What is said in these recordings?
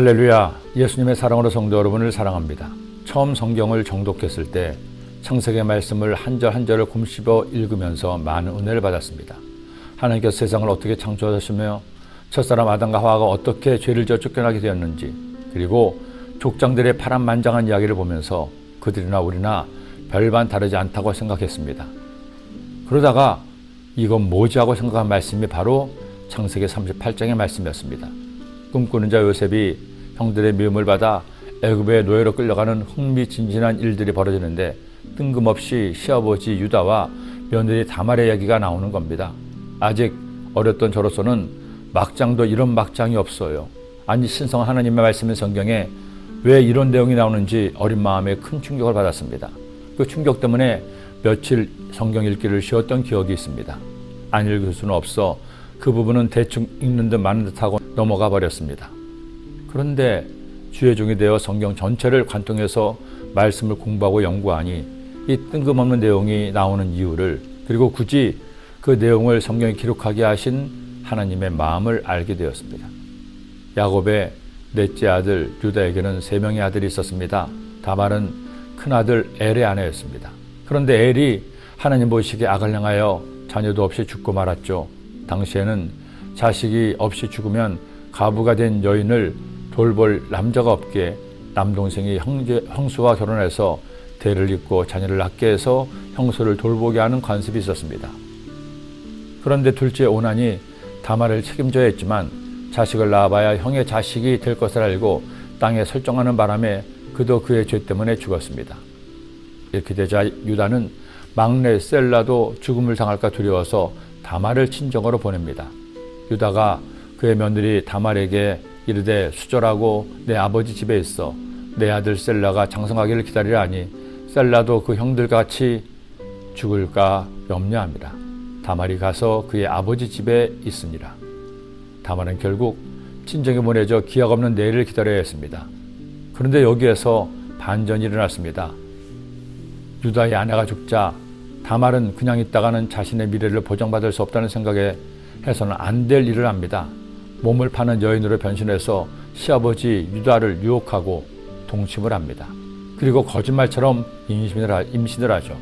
할렐루야, 예수님의 사랑으로 성도 여러분을 사랑합니다. 처음 성경을 정독했을 때 창세기 말씀을 한 절 한 절을 곰씹어 읽으면서 많은 은혜를 받았습니다. 하나님께서 세상을 어떻게 창조하셨으며 첫사람 아담과 하와가 어떻게 죄를 지어 쫓겨나게 되었는지, 그리고 족장들의 파란만장한 이야기를 보면서 그들이나 우리나 별반 다르지 않다고 생각했습니다. 그러다가 이건 뭐지 하고 생각한 말씀이 바로 창세기 38장의 말씀이었습니다. 꿈꾸는 자 요셉이 형들의 미움을 받아 애굽의 노예로 끌려가는 흥미진진한 일들이 벌어지는데 뜬금없이 시아버지 유다와 며느리 다말의 이야기가 나오는 겁니다. 아직 어렸던 저로서는 막장도 이런 막장이 없어요. 아니, 신성한 하나님의 말씀인 성경에 왜 이런 내용이 나오는지 어린 마음에 큰 충격을 받았습니다. 그 충격 때문에 며칠 성경 읽기를 쉬었던 기억이 있습니다. 안 읽을 수는 없어 그 부분은 대충 읽는 듯 마는 듯 하고 넘어가 버렸습니다. 그런데 주의 종이 되어 성경 전체를 관통해서 말씀을 공부하고 연구하니 이 뜬금없는 내용이 나오는 이유를, 그리고 굳이 그 내용을 성경에 기록하게 하신 하나님의 마음을 알게 되었습니다. 야곱의 넷째 아들 유다에게는 3명의 아들이 있었습니다. 다말은 큰아들 엘의 아내였습니다. 그런데 엘이 하나님 보시기에 악을 행하여 자녀도 없이 죽고 말았죠. 당시에는 자식이 없이 죽으면 가부가 된 여인을 돌볼 남자가 없기에 남동생이 형수와 결혼해서 대를 잇고 자녀를 낳게 해서 형수를 돌보게 하는 관습이 있었습니다. 그런데 둘째 오난이 다말을 책임져야 했지만 자식을 낳아봐야 형의 자식이 될 것을 알고 땅에 설정하는 바람에 그도 그의 죄 때문에 죽었습니다. 이렇게 되자 유다는 막내 셀라도 죽음을 당할까 두려워서 다말을 친정으로 보냅니다. 유다가 그의 며느리 다말에게 이르되 수절하고 내 아버지 집에 있어 내 아들 셀라가 장성하기를 기다리라 하니 셀라도 그 형들같이 죽을까 염려합니다. 다말이 가서 그의 아버지 집에 있으니라. 다말은 결국 친정에 보내져 기약 없는 내일을 기다려야 했습니다. 그런데 여기에서 반전이 일어났습니다. 유다의 아내가 죽자 다말은 그냥 있다가는 자신의 미래를 보장받을 수 없다는 생각에 해서는 안 될 일을 합니다. 몸을 파는 여인으로 변신해서 시아버지 유다를 유혹하고 동침을 합니다. 그리고 거짓말처럼 임신을 하죠.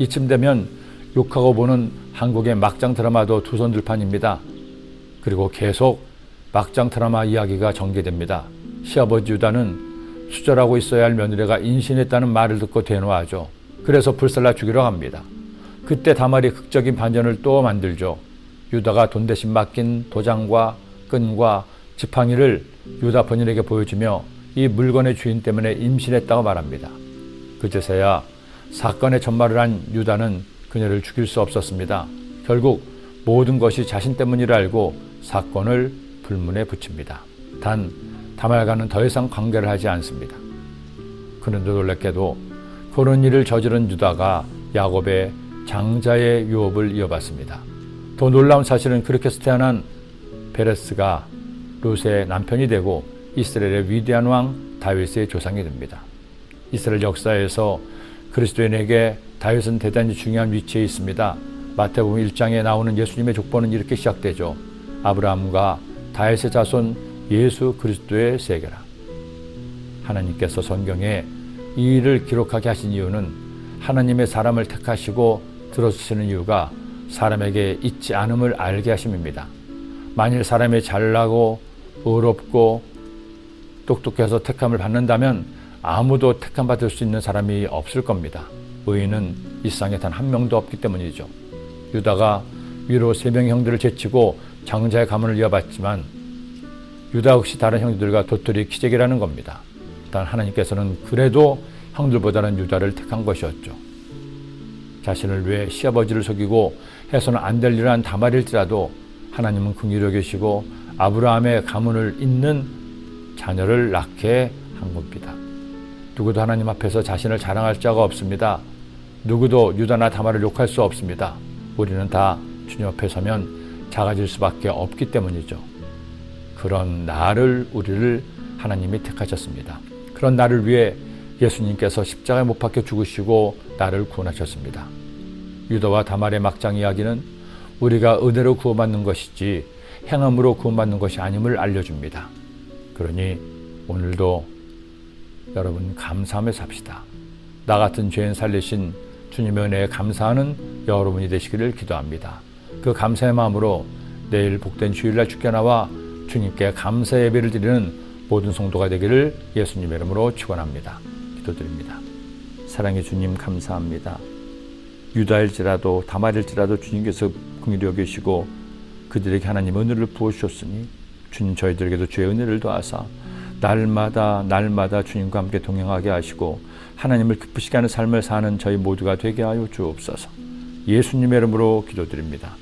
이쯤 되면 욕하고 보는 한국의 막장 드라마도 두 손 들판입니다. 그리고 계속 막장 드라마 이야기가 전개됩니다. 시아버지 유다는 수절하고 있어야 할 며느리가 임신했다는 말을 듣고 대노하죠. 그래서 불살라 죽이러 갑니다. 그때 다말이 극적인 반전을 또 만들죠. 유다가 돈 대신 맡긴 도장과 끈과 지팡이를 유다 본인에게 보여주며 이 물건의 주인 때문에 임신했다고 말합니다. 그제서야 사건의 전말을 한 유다는 그녀를 죽일 수 없었습니다. 결국 모든 것이 자신 때문이라 알고 사건을 불문에 붙입니다. 단 다말과는 더 이상 관계를 하지 않습니다. 그런데 놀랍게도 그런 일을 저지른 유다가 야곱의 장자의 유업을 이어받습니다. 더 놀라운 사실은 그렇게 해서 태어난 베레스가 룻의 남편이 되고 이스라엘의 위대한 왕 다윗의 조상이 됩니다. 이스라엘 역사에서 그리스도인에게 다윗은 대단히 중요한 위치에 있습니다. 마태복음 1장에 나오는 예수님의 족보는 이렇게 시작되죠. 아브라함과 다윗의 자손 예수 그리스도의 세계라. 하나님께서 성경에 이 일을 기록하게 하신 이유는 하나님의 사람을 택하시고 들어주시는 이유가 사람에게 있지 않음을 알게 하심입니다. 만일 사람이 잘나고 의롭고 똑똑해서 택함을 받는다면 아무도 택함 받을 수 있는 사람이 없을 겁니다. 의인은 이 세상에 단 한 명도 없기 때문이죠. 유다가 위로 3명의 형들을 제치고 장자의 가문을 이어받지만 유다 역시 다른 형들과 도토리 기적이라는 겁니다. 단 하나님께서는 그래도 형들보다는 유다를 택한 것이었죠. 자신을 위해 시아버지를 속이고 해서는 안 될 일을 한 다말일지라도 하나님은 긍휼히 여기시고 아브라함의 가문을 잇는 자녀를 낳게 한 겁니다. 누구도 하나님 앞에서 자신을 자랑할 자가 없습니다. 누구도 유다나 다말을 욕할 수 없습니다. 우리는 다 주님 앞에 서면 작아질 수밖에 없기 때문이죠. 그런 우리를 하나님이 택하셨습니다. 그런 나를 위해 예수님께서 십자가에 못 박혀 죽으시고 나를 구원하셨습니다. 유다와 다말의 막장 이야기는 우리가 은혜로 구원받는 것이지 행함으로 구원받는 것이 아님을 알려줍니다. 그러니 오늘도 여러분 감사하며 삽시다. 나 같은 죄인 살리신 주님의 은혜에 감사하는 여러분이 되시기를 기도합니다. 그 감사의 마음으로 내일 복된 주일날 주께 나와 주님께 감사 예배를 드리는 모든 성도가 되기를 예수님의 이름으로 축원합니다. 기도드립니다. 사랑의 주님 감사합니다. 유다일지라도 다말일지라도 주님께서 긍휼히 여기시고 그들에게 하나님 은혜를 부어주셨으니 주님 저희들에게도 주의 은혜를 더하사 날마다 주님과 함께 동행하게 하시고 하나님을 기쁘시게 하는 삶을 사는 저희 모두가 되게 하여 주옵소서. 예수님의 이름으로 기도드립니다.